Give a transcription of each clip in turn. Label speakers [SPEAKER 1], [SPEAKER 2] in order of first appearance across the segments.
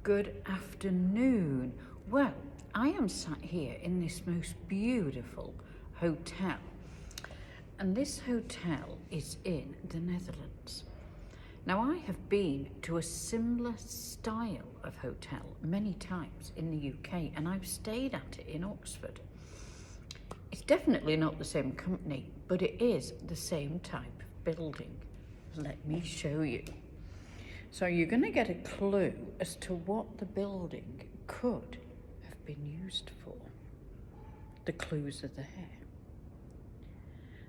[SPEAKER 1] Good afternoon. Well, I am sat here in this most beautiful hotel, and this hotel is in the Netherlands. Now, I have been to a similar style of hotel many times in the UK, and I've stayed at it in Oxford. It's definitely not the same company, but it is the same type of building. Let me show you. So you're going to get a clue as to what the building could have been used for. The clues are there.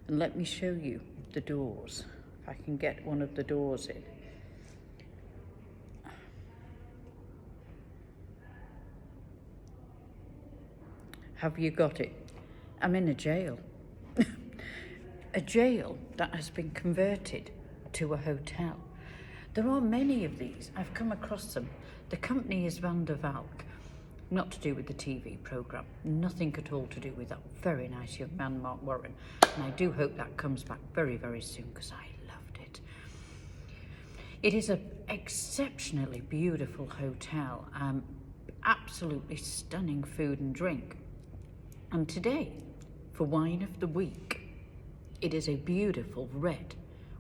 [SPEAKER 1] And let me show you the doors, if I can get one of the doors in. Have you got it? I'm in a jail. A jail that has been converted to a hotel. There are many of these. I've come across them. The company is Van der Valk. Not to do with the TV programme. Nothing at all to do with that very nice young man, Mark Warren. And I do hope that comes back very, very soon, because I loved it. It is an exceptionally beautiful hotel. Absolutely stunning food and drink. And today, for Wine of the Week, it is a beautiful red.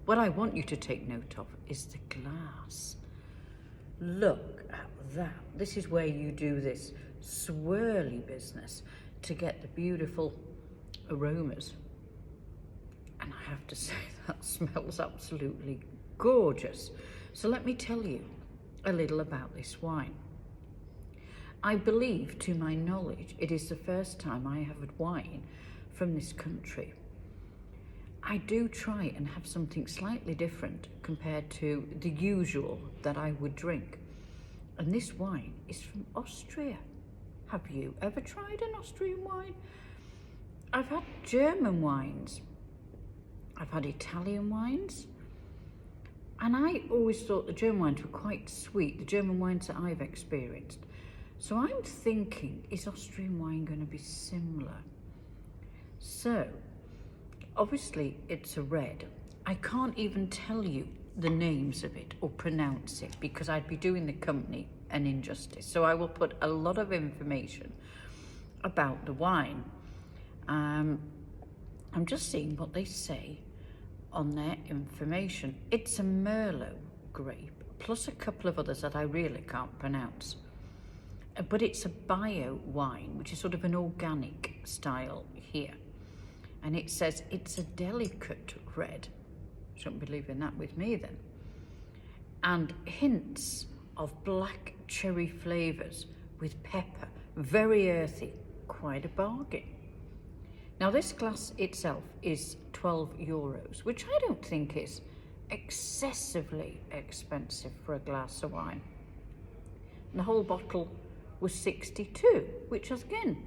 [SPEAKER 1] What I want you to take note of is the glass. Look at that. This is where you do this swirly business to get the beautiful aromas. And I have to say, that smells absolutely gorgeous. So let me tell you a little about this wine. I believe, to my knowledge, it is the first time I have had wine from this country. I do try and have something slightly different compared to the usual that I would drink. And this wine is from Austria. Have you ever tried an Austrian wine? I've had German wines. I've had Italian wines. And I always thought the German wines were quite sweet, the German wines that I've experienced. So I'm thinking, is Austrian wine going to be similar? So, obviously it's a red. I can't even tell you the names of it or pronounce it, because I'd be doing the company an injustice. So I will put a lot of information about the wine. I'm just seeing what they say on their information. It's a Merlot grape, plus a couple of others that I really can't pronounce. But it's a bio wine, which is sort of an organic style here. And it says it's a delicate red. Shouldn't be leaving that with me then. And hints of black cherry flavours with pepper. Very earthy. Quite a bargain. Now this glass itself is €12, which I don't think is excessively expensive for a glass of wine. And the whole bottle was 62, which again,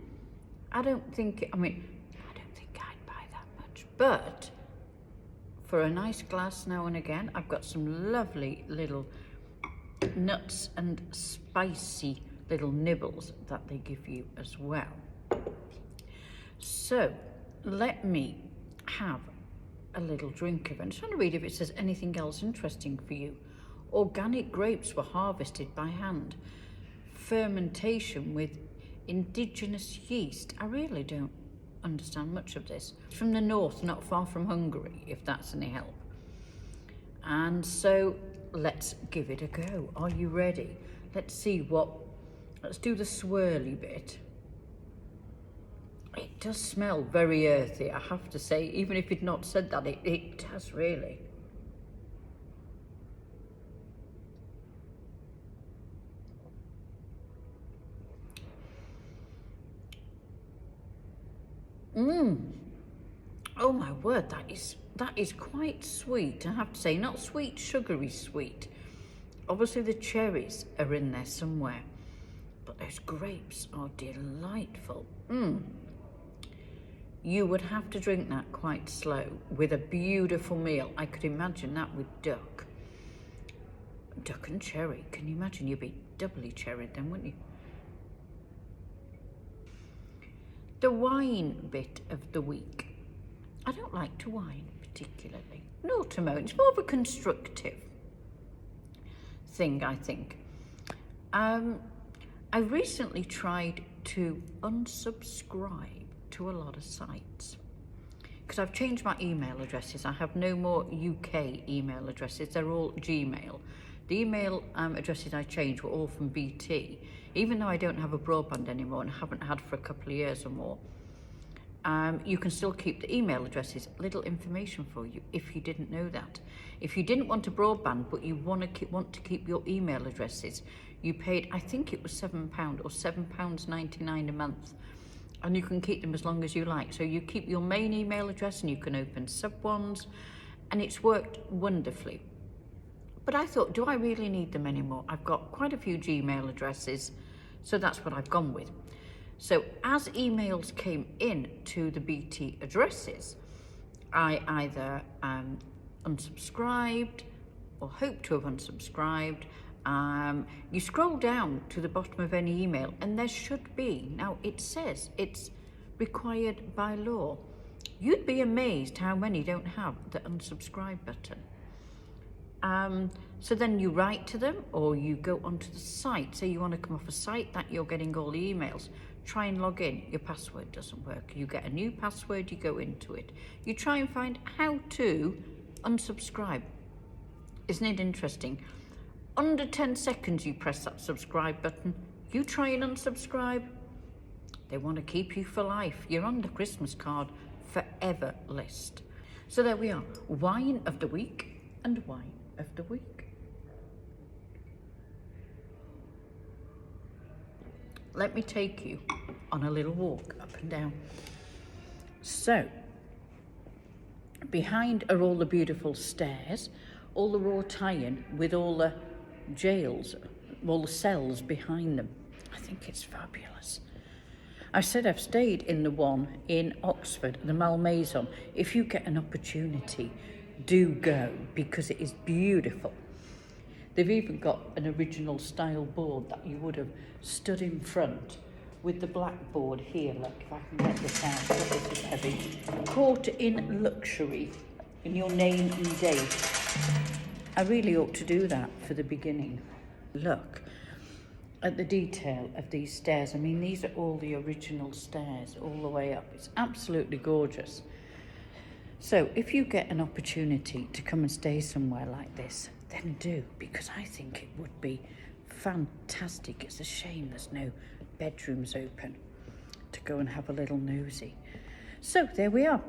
[SPEAKER 1] I don't think I'd buy that much. But for a nice glass now and again, I've got some lovely little nuts and spicy little nibbles that they give you as well. So let me have a little drink of it. I'm just trying to read if it says anything else interesting for you. Organic grapes were harvested by hand. Fermentation with indigenous yeast. I really don't understand much of this. It's from the north, not far from Hungary, if that's any help. And so let's give it a go. Are you ready? Let's do the swirly bit. It does smell very earthy, I have to say. Even if you'd not said that, it does really. Oh my word, that is quite sweet, I have to say. Not sweet, sugary sweet. Obviously the cherries are in there somewhere, but those grapes are delightful. You would have to drink that quite slow with a beautiful meal. I could imagine that with duck. Duck and cherry. Can you imagine? You'd be doubly cherried then, wouldn't you? The wine bit of the week. I don't like to whine particularly, nor to moan. It's more of a constructive thing, I think. I recently tried to unsubscribe to a lot of sites because I've changed my email addresses. I have no more UK email addresses. They're all Gmail. The email addresses I changed were all from BT, even though I don't have a broadband anymore and haven't had for a couple of years or more. You can still keep the email addresses. Little information for you if you didn't know that. If you didn't want a broadband but you want to keep your email addresses, you paid, I think it was £7 or £7.99 a month, and you can keep them as long as you like. So you keep your main email address and you can open sub ones, and it's worked wonderfully. But I thought, do I really need them anymore? I've got quite a few Gmail addresses, so that's what I've gone with. So as emails came in to the BT addresses, I either unsubscribed or hope to have unsubscribed. You scroll down to the bottom of any email and there should be, now it says it's required by law. You'd be amazed how many don't have the unsubscribe button. So then you write to them or you go onto the site. Say you want to come off a site that you're getting all the emails. Try and log in, your password doesn't work. You get a new password, you go into it. You try and find how to unsubscribe. Isn't it interesting? Under 10 seconds you press that subscribe button, you try and unsubscribe. They want to keep you for life. You're on the Christmas card forever list. So there we are, Whine of the week and Whine of the week. Let me take you on a little walk up and down. So, behind are all the beautiful stairs, all the raw tie-in with all the jails, all the cells behind them. I think it's fabulous. I said I've stayed in the one in Oxford, the Malmaison. If you get an opportunity, do go, because it is beautiful. They've even got an original style board that you would have stood in front with the blackboard here. Look, if I can get this out, this is heavy. Caught in luxury, in your name and date. I really ought to do that for the beginning. Look at the detail of these stairs. I mean, these are all the original stairs all the way up. It's absolutely gorgeous. So if you get an opportunity to come and stay somewhere like this, then do, because I think it would be fantastic. It's a shame there's no bedrooms open to go and have a little nosy. So there we are.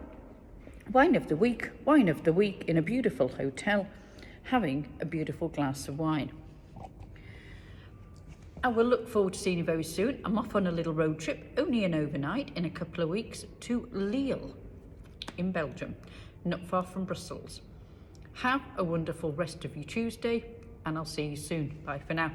[SPEAKER 1] Whine of the week in a beautiful hotel, having a beautiful glass of wine. I will look forward to seeing you very soon. I'm off on a little road trip, only an overnight, in a couple of weeks, to Lille in Belgium, not far from Brussels. Have a wonderful rest of your Tuesday, and I'll see you soon. Bye for now.